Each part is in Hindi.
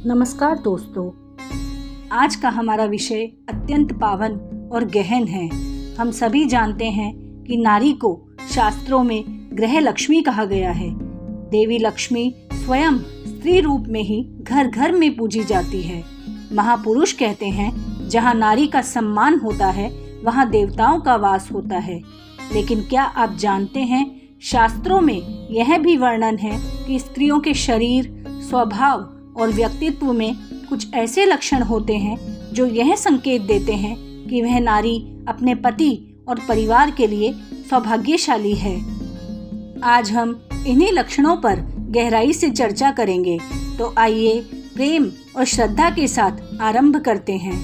नमस्कार दोस्तों, आज का हमारा विषय अत्यंत पावन और गहन है। हम सभी जानते हैं कि नारी को शास्त्रों में गृह लक्ष्मी कहा गया है। देवी लक्ष्मी स्वयं स्त्री रूप में ही घर घर में पूजी जाती है। महापुरुष कहते हैं, जहाँ नारी का सम्मान होता है वहाँ देवताओं का वास होता है। लेकिन क्या आप जानते हैं, शास्त्रों में यह भी वर्णन है कि स्त्रियों के शरीर, स्वभाव और व्यक्तित्व में कुछ ऐसे लक्षण होते हैं जो यह संकेत देते हैं कि वह नारी अपने पति और परिवार के लिए सौभाग्यशाली है। आज हम इन्हीं लक्षणों पर गहराई से चर्चा करेंगे, तो आइए प्रेम और श्रद्धा के साथ आरंभ करते हैं।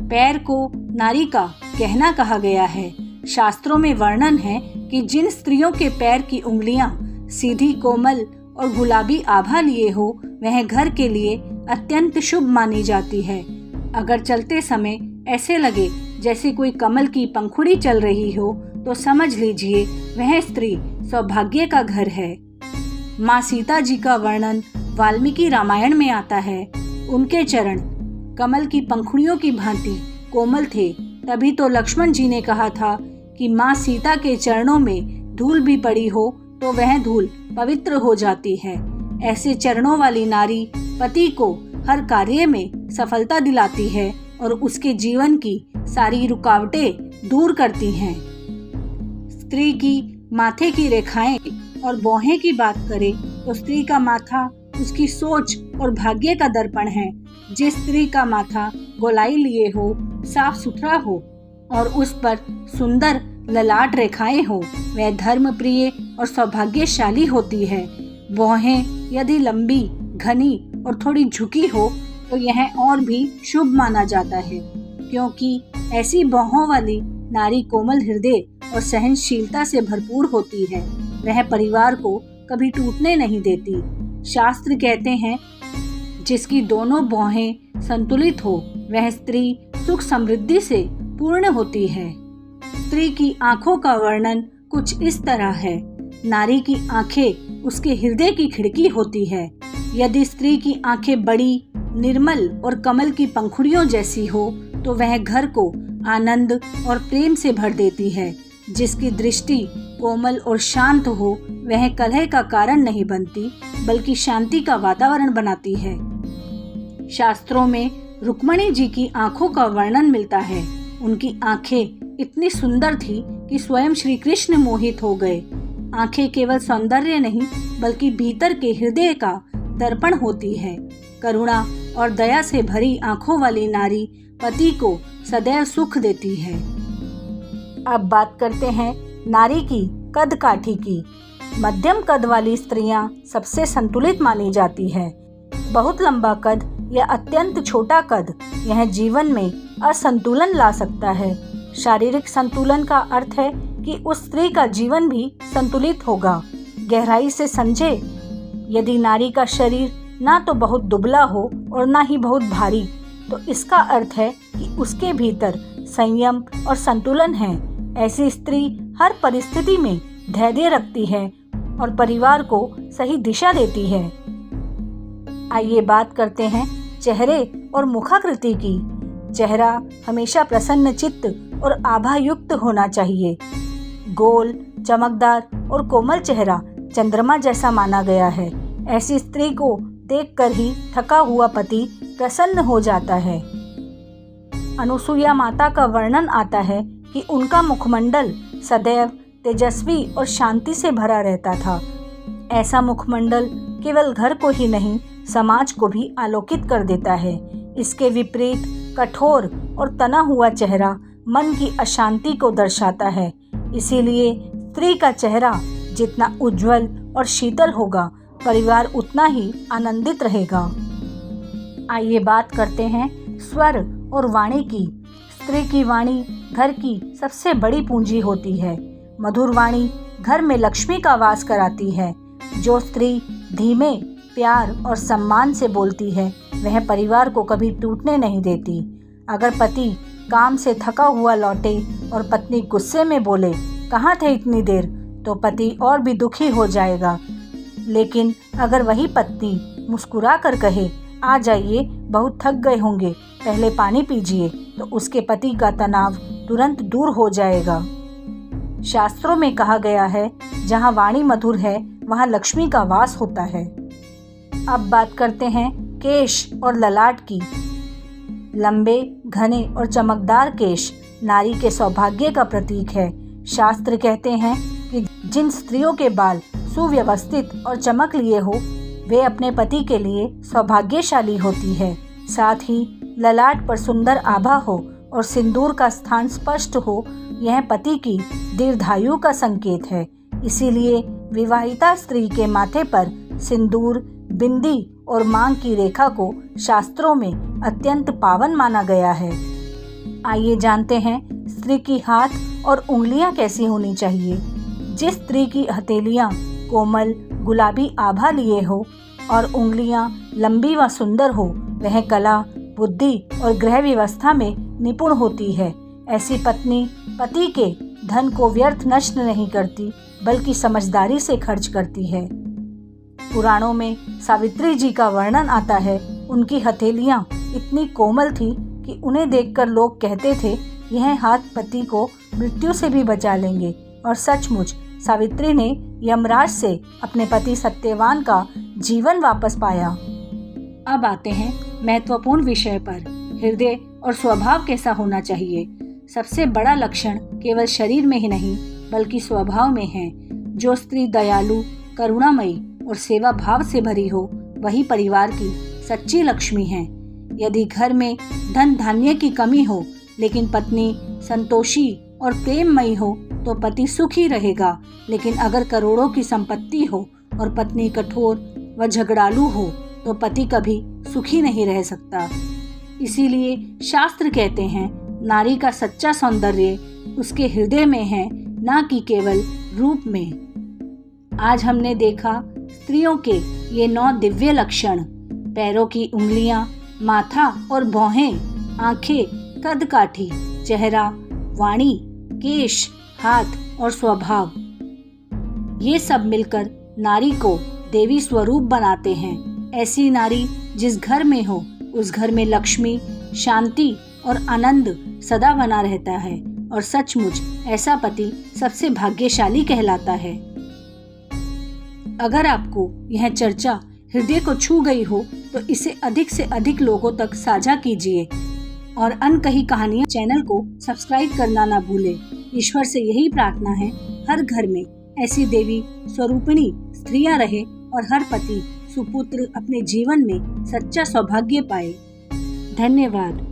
पैर को नारी का गहना कहा गया है। शास्त्रों में वर्णन है कि जिन स्त्रियों के पैर की उंगलियां सीधी, कोमल और गुलाबी आभा लिए हो, वह घर के लिए अत्यंत शुभ मानी जाती है। अगर चलते समय ऐसे लगे जैसे कोई कमल की पंखुड़ी चल रही हो, तो समझ लीजिए वह स्त्री सौभाग्य का घर है। माँ सीता जी का वर्णन वाल्मीकि रामायण में आता है। उनके चरण कमल की पंखुड़ियों की भांति कोमल थे, तभी तो लक्ष्मण जी ने कहा था कि माँ सीता के चरणों में धूल भी पड़ी हो तो वह धूल पवित्र हो जाती है। ऐसे चरणों वाली नारी पति को हर कार्य में सफलता दिलाती है और उसके जीवन की सारी रुकावटें दूर करती हैं। स्त्री की माथे की रेखाएं और भौहें की बात करें तो स्त्री का माथा उसकी सोच और भाग्य का दर्पण है। जिस स्त्री का माथा गोलाई लिए हो, साफ सुथरा हो और उस पर सुंदर ललाट रेखाएं हो, वह धर्म प्रिय और सौभाग्यशाली होती है। भौहें यदि लंबी, घनी और थोड़ी झुकी हो तो यह और भी शुभ माना जाता है, क्योंकि ऐसी भौहों वाली नारी कोमल हृदय और सहनशीलता से भरपूर होती है। वह परिवार को कभी टूटने नहीं देती। शास्त्र कहते हैं, जिसकी दोनों भौहें संतुलित हो वह स्त्री सुख समृद्धि से पूर्ण होती है। स्त्री की आंखों का वर्णन कुछ इस तरह है। नारी की आंखें उसके हृदय की खिड़की होती है। यदि स्त्री की आंखें बड़ी, निर्मल और कमल की पंखुड़ियों जैसी हो तो वह घर को आनंद और प्रेम से भर देती है। जिसकी दृष्टि कोमल और शांत हो वह कलह का कारण नहीं बनती, बल्कि शांति का वातावरण बनाती है। शास्त्रों में रुक्मणी जी की आंखों का वर्णन मिलता है। उनकी आंखें इतनी सुंदर थी कि स्वयं श्री कृष्ण मोहित हो गए। आंखें केवल सौंदर्य नहीं, बल्कि भीतर के हृदय का दर्पण होती है। करुणा और दया से भरी आंखों वाली नारी पति को सदैव सुख देती है। अब बात करते हैं नारी की कद काठी की। मध्यम कद वाली स्त्रियां सबसे संतुलित मानी जाती है। बहुत लंबा कद या अत्यंत छोटा कद यह जीवन में असंतुलन ला सकता है। शारीरिक संतुलन का अर्थ है कि उस स्त्री का जीवन भी संतुलित होगा। गहराई से समझे, यदि नारी का शरीर ना तो बहुत दुबला हो और ना ही बहुत भारी, तो इसका अर्थ है कि उसके भीतर संयम और संतुलन है। ऐसी स्त्री हर परिस्थिति में धैर्य रखती है और परिवार को सही दिशा देती है। आइए बात करते हैं चेहरे और मुखाकृति की। चेहरा हमेशा प्रसन्न चित्त और आभा युक्त होना चाहिए। गोल, चमकदार और कोमल चेहरा चंद्रमा जैसा माना गया है। ऐसी स्त्री को देखकर ही थका हुआ पति प्रसन्न हो जाता है। अनुसुईया माता का वर्णन आता है कि उनका मुखमंडल सदैव तेजस्वी और शांति से भरा रहता था। ऐसा मुखमंडल केवल घर को ही नहीं, समाज को भी आलोकित कर देता है। इसके विपरीत कठोर और तना हुआ चेहरा मन की अशांति को दर्शाता है। इसीलिए स्त्री का चेहरा जितना उज्जवल और शीतल होगा, परिवार उतना ही आनंदित रहेगा। आइए बात करते हैं स्वर और वाणी की। स्त्री की वाणी घर की सबसे बड़ी पूंजी होती है। मधुर वाणी घर में लक्ष्मी का वास कराती है। जो स्त्री धीमे, प्यार और सम्मान से बोलती है, वह परिवार को कभी टूटने नहीं देती। अगर पति काम से थका हुआ लौटे और पत्नी गुस्से में बोले, कहाँ थे इतनी देर, तो पति और भी दुखी हो जाएगा। लेकिन अगर वही पत्नी मुस्कुरा कर कहे, आ जाइए, बहुत थक गए होंगे, पहले पानी पीजिए, तो उसके पति का तनाव तुरंत दूर हो जाएगा। शास्त्रों में कहा गया है, जहाँ वाणी मधुर है वहाँ लक्ष्मी का वास होता है। अब बात करते हैं केश और ललाट की। लंबे, घने और चमकदार केश नारी के सौभाग्य का प्रतीक है। शास्त्र कहते हैं कि जिन स्त्रियों के बाल सुव्यवस्थित और चमक लिए हो, वे अपने पति के लिए सौभाग्यशाली होती है। साथ ही ललाट पर सुंदर आभा हो और सिंदूर का स्थान स्पष्ट हो, यह पति की दीर्घायु का संकेत है। इसीलिए विवाहिता स्त्री के माथे पर सिंदूर, बिंदी और मांग की रेखा को शास्त्रों में अत्यंत पावन माना गया है। आइए जानते हैं स्त्री की हाथ और उंगलियां कैसी होनी चाहिए। जिस स्त्री की हथेलियां कोमल गुलाबी आभा लिए हो और उंगलियां लंबी व सुंदर हो, वह कला, बुद्धि और गृह व्यवस्था में निपुण होती है। ऐसी पत्नी पति के धन को व्यर्थ नष्ट नहीं करती, बल्कि समझदारी से खर्च करती है। पुराणों में सावित्री जी का वर्णन आता है। उनकी हथेलियां इतनी कोमल थी कि उन्हें देखकर लोग कहते थे, यह हाथ पति को मृत्यु से भी बचा लेंगे। और सचमुच सावित्री ने यमराज से अपने पति सत्यवान का जीवन वापस पाया। अब आते हैं महत्वपूर्ण विषय पर, हृदय और स्वभाव कैसा होना चाहिए। सबसे बड़ा लक्षण केवल शरीर में ही नहीं, बल्कि स्वभाव में है। जो स्त्री दयालु, करुणामयी और सेवा भाव से भरी हो, वही परिवार की सच्ची लक्ष्मी है। यदि घर में धन धान्य की कमी हो, लेकिन पत्नी संतोषी और प्रेममयी हो, तो पति सुखी रहेगा। लेकिन अगर करोड़ों की संपत्ति हो और पत्नी कठोर व झगड़ालू हो, तो पति कभी सुखी नहीं रह सकता। इसीलिए शास्त्र कहते हैं, नारी का सच्चा सौंदर्य उसके हृदय में है, न कि केवल रूप में। आज हमने देखा स्त्रियों के ये 9 दिव्य लक्षण: पैरों की उंगलियां, माथा और भौहें, आंखें, कदकाठी, चेहरा, वाणी, केश, हाथ और स्वभाव। ये सब मिलकर नारी को देवी स्वरूप बनाते हैं। ऐसी नारी जिस घर में हो, उस घर में लक्ष्मी, शांति और आनंद सदा बना रहता है। और सचमुच ऐसा पति सबसे भाग्यशाली कहलाता है। अगर आपको यह चर्चा हृदय को छू गई हो, तो इसे अधिक से अधिक लोगों तक साझा कीजिए और अनकही कहानियां चैनल को सब्सक्राइब करना ना भूलें। ईश्वर से यही प्रार्थना है, हर घर में ऐसी देवी स्वरूपिणी स्त्रियां रहे और हर पति सुपुत्र अपने जीवन में सच्चा सौभाग्य पाए। धन्यवाद।